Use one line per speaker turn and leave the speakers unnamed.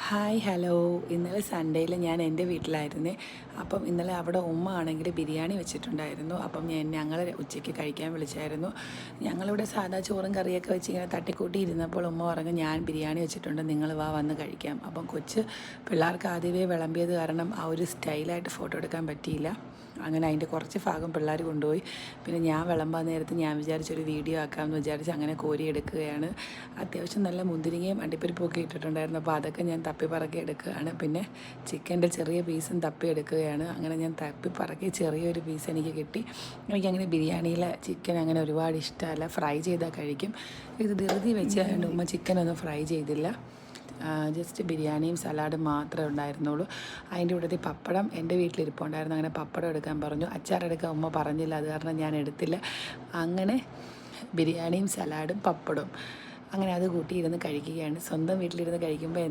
Hi hello. ഇന്നലെ സൺഡേയിൽ ഞാൻ എൻ്റെ വീട്ടിലായിരുന്നേ. അപ്പം ഇന്നലെ അവിടെ ഉമ്മ ആണെങ്കിൽ ബിരിയാണി വെച്ചിട്ടുണ്ടായിരുന്നു. അപ്പം ഞങ്ങൾ ഉച്ചയ്ക്ക് കഴിക്കാൻ വിളിച്ചായിരുന്നു. ഞങ്ങളിവിടെ സാധാ ചോറും കറിയൊക്കെ വെച്ച് ഇങ്ങനെ തട്ടിക്കൂട്ടി ഇരുന്നപ്പോൾ ഉമ്മ പറഞ്ഞു, ഞാൻ ബിരിയാണി വെച്ചിട്ടുണ്ട്, നിങ്ങൾ വാ വന്ന് കഴിക്കാം. അപ്പം പിള്ളേർക്ക് ആദ്യമേ വിളമ്പിയത് കാരണം ആ ഒരു സ്റ്റൈലായിട്ട് ഫോട്ടോ എടുക്കാൻ പറ്റിയില്ല. അങ്ങനെ അതിൻ്റെ കുറച്ച് ഭാഗം പിള്ളേർ കൊണ്ടുപോയി. പിന്നെ ഞാൻ വിളമ്പാൻ നേരത്ത് ഞാൻ വിചാരിച്ചൊരു വീഡിയോ ആക്കാമെന്ന് വിചാരിച്ച് അങ്ങനെ കോരിയെടുക്കുകയാണ്. അത്യാവശ്യം നല്ല മുന്തിരിങ്ങയും അണ്ടിപ്പരിപ്പൊക്കെ ഇട്ടിട്ടുണ്ടായിരുന്നു. അപ്പോൾ അതൊക്കെ ഞാൻ തപ്പിപ്പറക്കി എടുക്കുകയാണ്. പിന്നെ ചിക്കൻ്റെ ചെറിയ പീസും തപ്പി എടുക്കുകയാണ്. അങ്ങനെ ഞാൻ തപ്പിപ്പറക്കി ചെറിയൊരു പീസ് എനിക്ക് കിട്ടി. എനിക്കങ്ങനെ ബിരിയാണിയിലെ ചിക്കൻ അങ്ങനെ ഒരുപാട് ഇഷ്ടമല്ല, ഫ്രൈ ചെയ്താൽ കഴിക്കും. ഇത് ധൃതി വെച്ചായതുകൊണ്ട് ഉമ്മ ചിക്കനൊന്നും ഫ്രൈ ചെയ്തില്ല. ജസ്റ്റ് ബിരിയാണിയും സലാഡും മാത്രമേ ഉണ്ടായിരുന്നുള്ളൂ. അതിൻ്റെ കൂട്ടത്തിൽ പപ്പടം എൻ്റെ വീട്ടിലിരിപ്പുണ്ടായിരുന്നു. അങ്ങനെ പപ്പടം എടുക്കാൻ പറഞ്ഞു. അച്ചാറെടുക്കാൻ ഉമ്മ പറഞ്ഞില്ല, അത് കാരണം ഞാൻ എടുത്തില്ല. അങ്ങനെ ബിരിയാണിയും സലാഡും പപ്പടവും അങ്ങനെ അത് കൂട്ടിയിരുന്ന് കഴിക്കുകയാണ്. സ്വന്തം വീട്ടിലിരുന്ന് കഴിക്കുമ്പോൾ